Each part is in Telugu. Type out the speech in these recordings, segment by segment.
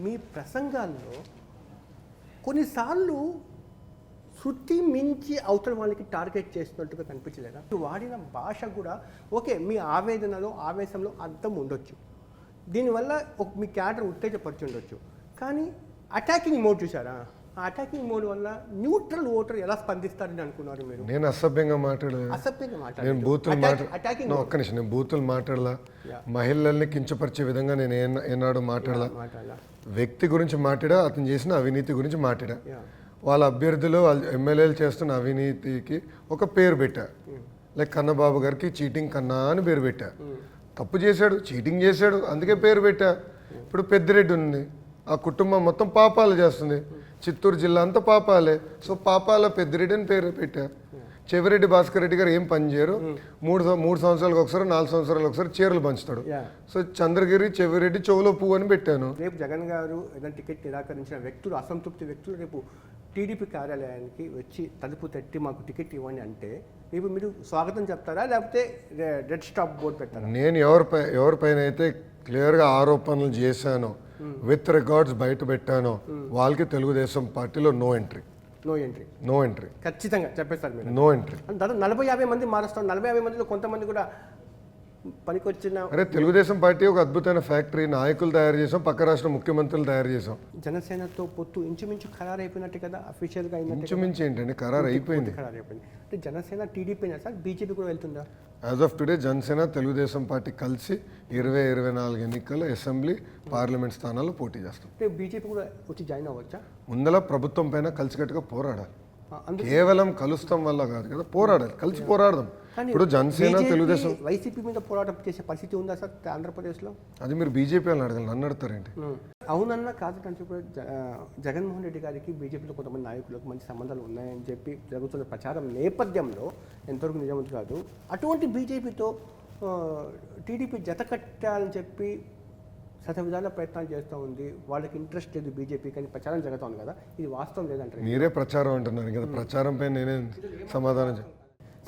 మీ ప్రసంగాల్లో కొన్నిసార్లు శృతి మించి అవతల వాళ్ళకి టార్గెట్ చేస్తున్నట్టుగా కనిపించలేదా? వాడిన భాష కూడా ఓకే, మీ ఆవేదనలో ఆవేశంలో అర్థం ఉండొచ్చు, దీనివల్ల మీ క్యారెక్టర్ ఉత్తేజపరిచి ఉండొచ్చు, కానీ అటాకింగ్ మోడ్ చూసారా? ఆ అటాకింగ్ మోడ్ వల్ల న్యూట్రల్ ఓటర్ ఎలా స్పందిస్తారని అనుకున్నారు మీరు? నేను అసభ్యంగా మాట్లాడలేదు. నేను బూతులు మాట్లాడలా, మహిళల్ని కించపరిచే విధంగా నేను ఏనాడు మాట్లాడలా. వ్యక్తి గురించి మాట్లాడా, అతను చేసిన అవినీతి గురించి మాట్లాడా, వాళ్ళ అభ్యర్థులు వాళ్ళ ఎమ్మెల్యేలు చేస్తున్న అవినీతికి ఒక పేరు పెట్టా. లైక్ కన్నబాబు గారికి చీటింగ్ కన్నా అని పేరు పెట్టా. తప్పు చేశాడు, చీటింగ్ చేశాడు, అందుకే పేరు పెట్టా. ఇప్పుడు పెద్దిరెడ్డి ఉంది, ఆ కుటుంబం మొత్తం పాపాలు చేస్తుంది, చిత్తూరు జిల్లా అంతా పాపాలే. సో పాపాల పెద్దిరెడ్డి అని పేరు పెట్టా. చెవిరెడ్డి భాస్కర్ రెడ్డి గారు ఏం పని చేయరు, మూడు సంవత్సరాలకు ఒకసారి 4 సంవత్సరాలకు ఒకసారి చీరలు పంచుతాడు. సో చంద్రగిరి చెవిరెడ్డి చెవులో పువ్వు అని పెట్టాను. రేపు జగన్ గారు ఏదైనా టికెట్ నిరాకరించిన వ్యక్తులు, అసంతృప్తి వ్యక్తులు రేపు టీడీపీ కార్యాలయానికి వచ్చి తలుపు తట్టి మాకు టికెట్ ఇవ్వండి అంటే రేపు మీరు స్వాగతం చెప్తారా, లేకపోతే రెడ్ స్టాప్ బోర్డు పెట్టారా? నేను ఎవరిపైన అయితే క్లియర్గా ఆరోపణలు చేశానో, విత్ రికార్డ్స్ బయట పెట్టానో, వాళ్ళకి తెలుగుదేశం పార్టీలో నో ఎంట్రీ. ఖచ్చితంగా చెప్పేస్తారు మీరు. No entry. దాదాపు 40-50 మంది మారుస్తాం. 40-50 మందిలో కొంతమంది కూడా పనికొచ్చిన. అరే తెలుగుదేశం పార్టీ ఒక అద్భుతమైన ఫ్యాక్టరీ, నాయకులు తయారు చేసాం, పక్క రాష్ట్ర ముఖ్యమంత్రులు తయారు చేసాం. జనసేనతో పొత్తు ఇంచుమించు ఖరారు అయిపోయినట్టు కదా, అఫీషియల్గా అయినట్టు. ఇంచుమించు ఏంటంటే ఖరారు అయిపోయింది. అంటే జనసేన టీడీపీ సార్, బీజేపీ కూడా వెళ్తుందా? As of today Janasena Telugu Desam party కలిసి 2024 ఎన్నికల్లో అసెంబ్లీ పార్లమెంట్ స్థానాల్లో పోటీ చేస్తాం. అంటే బీజేపీ కూడా వచ్చి జాయిన్ అవ్వచ్చా? ముందల ప్రభుత్వం పైన కలిసికట్టుగా పోరాడాలి. కేవలం కలుస్తాం వల్ల కాదు కదా, పోరాడాలి, కలిసి పోరాడదాం. ఇప్పుడు జనసేన తెలుగుదేశం వైసీపీ మీద పోరాటం చేసే పరిస్థితి ఉందా సార్ ఆంధ్రప్రదేశ్లో? అది మీరు బీజేపీ వాళ్ళని అడగాలి, నన్ను అడుగుతారేంటి? అవునన్నా కాదు అంటే ఇప్పుడు జగన్మోహన్ రెడ్డి గారికి బీజేపీలో కొంతమంది నాయకులకు మంచి సంబంధాలు ఉన్నాయని చెప్పి జరుగుతున్న ప్రచారం నేపథ్యంలో ఎంతవరకు నిజం కాదు, అటువంటి బీజేపీతో టీడీపీ జత కట్టాలని చెప్పి శతవిధాల ప్రయత్నాలు చేస్తూ ఉంది. వాళ్ళకి ఇంట్రెస్ట్ లేదు బీజేపీ, కానీ ప్రచారం జరుగుతుంది కదా, ఇది వాస్తవం లేదంటారు. మీరే ప్రచారం అంటున్నారు కదా, ప్రచారం పైన నేనే సమాధానం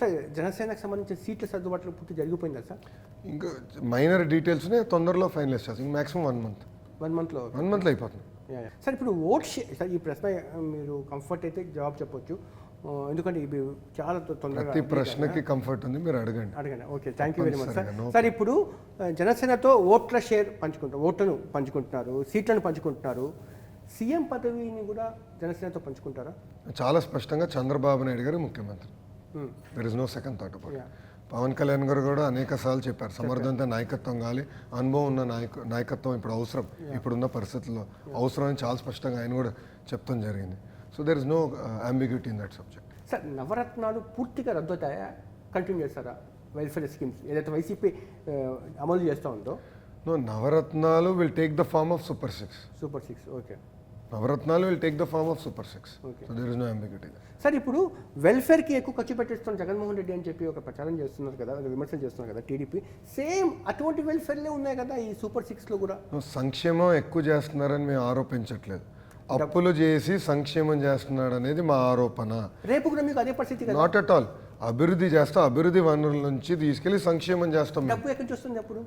సార్. జనసేనకు సంబంధించిన సీట్ల సర్దుబాట్లు పూర్తి జరిగిపోయిందా సార్? ఇంకా మైనర్ డీటెయిల్స్నే తొందరలో ఫైనలైజ్ చేస్తాం. మ్యాక్సిమం 1 మంత్లో అయిపోతుంది సార్. ఇప్పుడు ఓట్ షేర్ సార్, ఈ ప్రశ్న మీరు కంఫర్ట్ అయితే జవాబు చెప్పొచ్చు, ఎందుకంటే ఇవి చాలా తొందరగా. ప్రతి ప్రశ్నకి కంఫర్ట్ ఉంది, మీరు అడగండి. Okay, thank you very much sir. Sir ఇప్పుడు జనసేనతో ఓట్లను పంచుకుంటున్నారు, సీట్లను పంచుకుంటున్నారు, సీఎం పదవిని కూడా జనసేనతో పంచుకుంటారా? చాలా స్పష్టంగా చంద్రబాబు నాయుడు గారు ముఖ్యమంత్రి, there is no second thought about. Pawan Kalyan గారు కూడా అనేక సార్లు చెప్పారు, సమర్థవంత నాయకత్వం కావాలి, అనుభవం ఉన్న నాయకత్వం ఇప్పుడు అవసరం, ఇప్పుడున్న పరిస్థితుల్లో అవసరం అని చాలా స్పష్టంగా ఆయన కూడా చెప్తాం జరిగింది. So there is no ambiguity in that subject. Sir Navaratnalu పూర్తిగా రద్దు అవుతాయా, కంటిన్యూ చేస్తారా? వెల్ఫేర్ స్కీమ్స్ ఏదైతే వైసీపీ అమలు చేస్తూ ఉందో. No, Navaratnalu will take the form of super six. Okay. Navaratnalu will take the form of super 6. So there is no ambiguity. Sir ఇప్పుడు వెల్ఫేర్కి ఎక్కువ ఖర్చు పెట్టిస్తున్న జగన్మోహన్ రెడ్డి అని చెప్పి ఒక ప్రచారం చేస్తున్నారు కదా, విమర్శలు చేస్తున్నారు కదా టీడీపీ, సేమ్ అటువంటి వెల్ఫేర్లే ఉన్నాయి కదా ఈ సూపర్ 6లో కూడా. సంక్షేమం ఎక్కువ చేస్తున్నారని మేము ఆరోపించట్లేదు, అప్పులు చేసి సంక్షేమం చేస్తున్నాడు అనేది మా ఆరోపణ. రేపు కూడా మీకు అదే పరిస్థితి? Not at all. అభివృద్ధి చేస్తాం, అభివృద్ధి వనరుల నుంచి తీసుకెళ్లి సంక్షేమం చేస్తాం. డబ్బు ఎక్కడి నుంచి వస్తుంది అప్పుడు?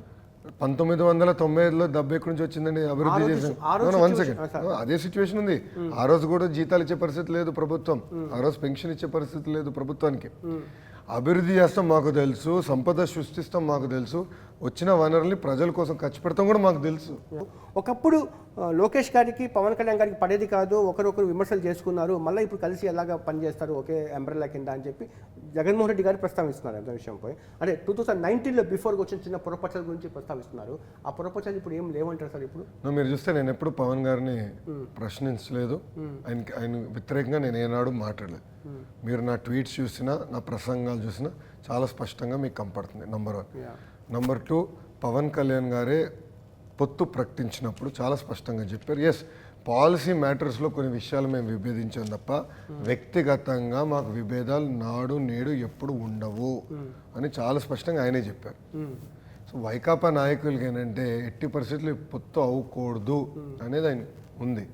1995లో డబ్బు ఎక్కడి నుంచి వచ్చిందండి? అభివృద్ధి చేసాం. 1 సెకండ్, అదే సిచ్యువేషన్ ఉంది. ఆ రోజు కూడా జీతాలు ఇచ్చే పరిస్థితి లేదు ప్రభుత్వం, ఆ రోజు పెన్షన్ ఇచ్చే పరిస్థితి లేదు ప్రభుత్వానికి. అభివృద్ధి చేస్తాం మాకు తెలుసు, సంపద సృష్టిస్తాం మాకు తెలుసు, వచ్చిన వనరుల్ని ప్రజల కోసం ఖర్చు పెడతాం కూడా మాకు తెలుసు. ఒకప్పుడు లోకేష్ గారికి పవన్ కళ్యాణ్ గారికి పడేది కాదు, ఒకరొకరు విమర్శలు చేసుకున్నారు, మళ్ళీ ఇప్పుడు కలిసి ఎలాగ పనిచేస్తారు ఒకే అంబ్రెల్లా కింద అని చెప్పి జగన్మోహన్ రెడ్డి గారు ప్రస్తావిస్తున్నారు అంత విషయంపై. అంటే 2019లో బిఫోర్గా వచ్చిన చిన్న పొరపచాల గురించి ప్రస్తావిస్తున్నారు. ఆ పొరపచాలు ఇప్పుడు ఏం లేవంటారు సార్? ఇప్పుడు మీరు చూస్తే నేను ఎప్పుడు పవన్ గారిని ప్రశ్నించలేదు, ఆయన వ్యతిరేకంగా నేను ఏనాడు మాట్లాడలేదు. మీరు నా ట్వీట్స్ చూసినా, నా ప్రసంగాలు చూసినా చాలా స్పష్టంగా మీకు కనపడుతుంది. నంబర్ 1. నంబర్ 2, పవన్ కళ్యాణ్ గారే పొత్తు ప్రకటించినప్పుడు చాలా స్పష్టంగా చెప్పారు, ఎస్ పాలసీ మ్యాటర్స్లో కొన్ని విషయాలు మేము విభేదించాం తప్ప వ్యక్తిగతంగా మాకు విభేదాలు నాడు నేడు ఎప్పుడు ఉండవు అని చాలా స్పష్టంగా ఆయనే చెప్పారు. సో వైకాపా నాయకులకి ఏంటంటే ఎట్టి పరిస్థితులు పొత్తు అవ్వకూడదు అనేది ఆయన ఉంది.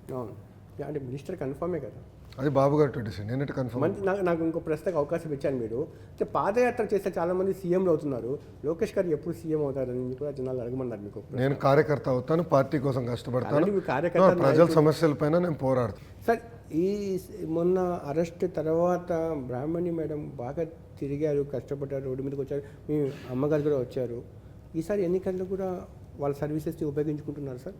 అంటే మినిస్టర్ కన్ఫర్మే కదా. అది బాబు గారు డిసిషన్, నేనట్టు కన్ఫర్మ్. నాకు ఇంకో ప్రశ్నకు అవకాశం ఇచ్చాను మీరు. అంటే పాదయాత్ర చేస్తే చాలామంది సీఎంలు అవుతున్నారు, లోకేష్ గారు ఎప్పుడు సీఎం అవుతారని కూడా జనాలు అడగమన్నారు మీకు. నేను కార్యకర్త అవుతాను, పార్టీ కోసం కష్టపడతాను, ప్రజల సమస్యలపైన నేను పోరాడతాను. సార్, ఈ మొన్న అరెస్ట్ తర్వాత బ్రాహ్మణి మేడం బాగా తిరిగారు, కష్టపడ్డారు, రోడ్డు మీదకి వచ్చారు, మీ అమ్మగారు కూడా వచ్చారు. ఈసారి ఎన్నికల్లో కూడా వాళ్ళ సర్వీసెస్ని ఉపయోగించుకుంటున్నారు సార్?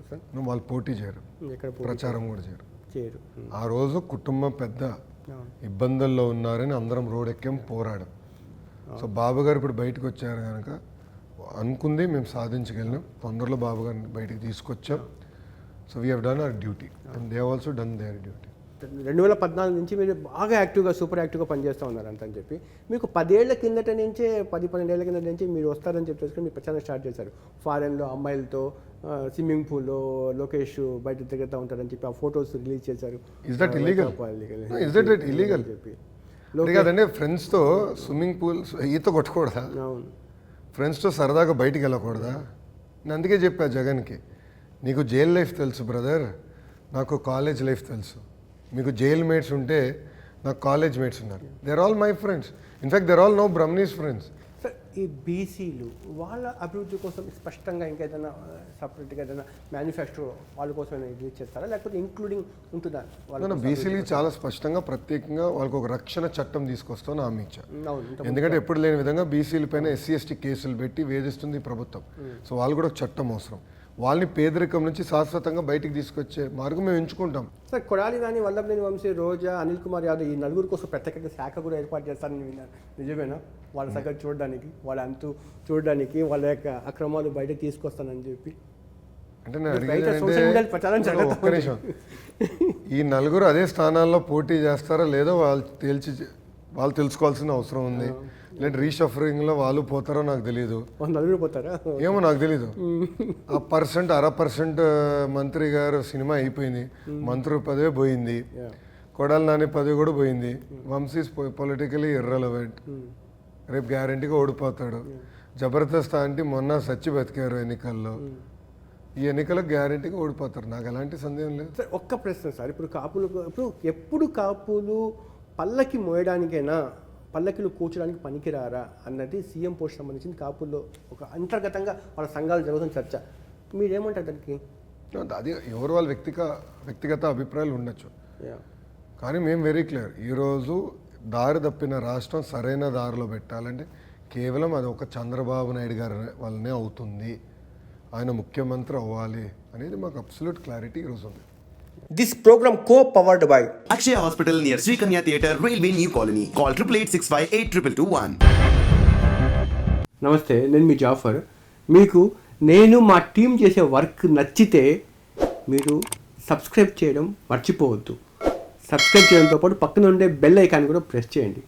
సార్ వాళ్ళు పోటీ చేయరు, ఎక్కడ ప్రచారం కూడా చేయరు. ఆ రోజు కుటుంబం పెద్ద ఇబ్బందుల్లో ఉన్నారని అందరం రోడ్ ఎక్కాం, పోరాడం. సో బాబు గారు ఇప్పుడు బయటకు వచ్చారు కనుక అనుకుంది మేము సాధించగలిగినాం. తొందరలో బాబు గారిని బయటికి తీసుకొచ్చాం. So we have done our duty and they also done their duty. 2014 నుంచి మీరు బాగా యాక్టివ్గా, సూపర్ యాక్టివ్గా పనిచేస్తూ ఉన్నారు అంతని చెప్పి, మీకు 10 ఏళ్ల కిందట నుంచే 10-12 ఏళ్ల కిందట నుంచి మీరు వస్తారని చెప్పేసి మీరు ప్రచారం స్టార్ట్ చేశారు. ఫారెన్లో అమ్మాయిలతో స్విమ్మింగ్ పూల్లో లోకేష్ బయట తిరుగుతూ ఉంటారని చెప్పి ఆ ఫోటోస్ రిలీజ్ చేశారు. Is that illegal? చెప్పి కదండి, ఫ్రెండ్స్తో స్విమ్మింగ్ పూల్ ఈత కొట్టకూడదా? అవును, ఫ్రెండ్స్తో సరదాగా బయటికి వెళ్ళకూడదా? నేను అందుకే చెప్పా జగన్కి, నీకు జైల్ లైఫ్ తెలుసు బ్రదర్, నాకు కాలేజ్ లైఫ్ తెలుసు. మీకు జైల్ మేట్స్ ఉంటే నాకు కాలేజ్ మేట్స్ ఉన్నారు. There all my friends, in fact there all no Brahmins friends. Sir, ఈ బీసీలు వాళ్ళ అభివృద్ధి కోసం స్పష్టంగా ఇంకేదైనా సపరేట్గా ఏదైనా మ్యానుఫ్యాక్చర్ వాళ్ళ కోసం రిలీజ్ చేస్తారా, లేకపోతే ఇంక్లూడింగ్ ఉంటుందా? వాళ్ళ బీసీలు చాలా స్పష్టంగా ప్రత్యేకంగా వాళ్ళకు ఒక రక్షణ చట్టం తీసుకొస్తామని హామీ ఇచ్చారు. ఎందుకంటే ఎప్పుడు లేని విధంగా బీసీల పైన SC/ST కేసులు పెట్టి వేధిస్తుంది ఈ ప్రభుత్వం. సో వాళ్ళు కూడా ఒక చట్టం అవసరం. వాళ్ళని పేదరికం నుంచి శాశ్వతంగా బయటికి తీసుకొచ్చే మార్గం మేము ఎంచుకుంటాం. సార్, కొడాలి నాని, వల్లభనేని వంశీ, రోజా, అనిల్ కుమార్ యాదవ్ ఈ నలుగురు కోసం ప్రత్యేకంగా శాఖ కూడా ఏర్పాటు చేస్తారని విన్నాను. నిజమేనా? వాళ్ళ సంగతి చూడడానికి, వాళ్ళ అంతు చూడడానికి, వాళ్ళ యొక్క అక్రమాలు బయట తీసుకొస్తానని చెప్పి అంటే నేను ఒక్క నిమిషం, ఈ నలుగురు అదే స్థానాల్లో పోటీ చేస్తారా లేదో వాళ్ళు తెలుసుకోవాల్సిన అవసరం ఉంది. లేదా రీషఫరింగ్లో వాళ్ళు పోతారో నాకు తెలియదు. నలుగురు పోతారా ఏమో నాకు తెలీదు. ఆ 1% మంత్రి గారు సినిమా అయిపోయింది, మంత్రి పదవి పోయింది, కొడాలి నాని పదవి కూడా పోయింది. వంశీ పొలిటికలీ ఇర్రెలవెంట్, రేపు గ్యారంటీగా ఓడిపోతాడు. జబర్దస్త్ అంటే మొన్న సచ్చి బతికారు ఎన్నికల్లో, ఈ ఎన్నికలకు గ్యారంటీగా ఓడిపోతారు, నాకు ఎలాంటి సందేహం లేదు. సార్, ఒక్క ప్రశ్న సార్, ఎప్పుడు కాపులు పల్లకి మోయడానికైనా పల్లకిలు కూర్చోడానికి పనికిరారా అన్నది సీఎం పోస్ట్ సంబంధించింది కాపుల్లో ఒక అంతర్గతంగా వాళ్ళ సంఘాలు జరుగుతున్న చర్చ. మీరేమంటారు దానికి? అది ఎవరు వాళ్ళ వ్యక్తిగత అభిప్రాయాలు ఉండొచ్చు, కానీ మేము వెరీ క్లియర్, ఈరోజు దారి తప్పిన రాష్ట్రం సరైన దారిలో పెట్టాలంటే కేవలం అది ఒక చంద్రబాబు నాయుడు గారి వల్లనే అవుతుంది, ఆయన ముఖ్యమంత్రి అవ్వాలి అనేది మాకు అబ్సల్యూట్ క్లారిటీ ఈరోజు ఉంది. This program co-powered by Akshaya Hospital near Sri Kanya Theatre, Railway New Colony. Call 8886582221. నమస్తే, నేను మీ జాఫర్. మీకు నేను మా టీం చేసే వర్క్ నచ్చితే మీరు సబ్స్క్రైబ్ చేయడం మర్చిపోవద్దు. సబ్స్క్రైబ్ చేయడంతో పాటు పక్కన ఉండే బెల్ ఐకాన్ కూడా ప్రెస్ చేయండి.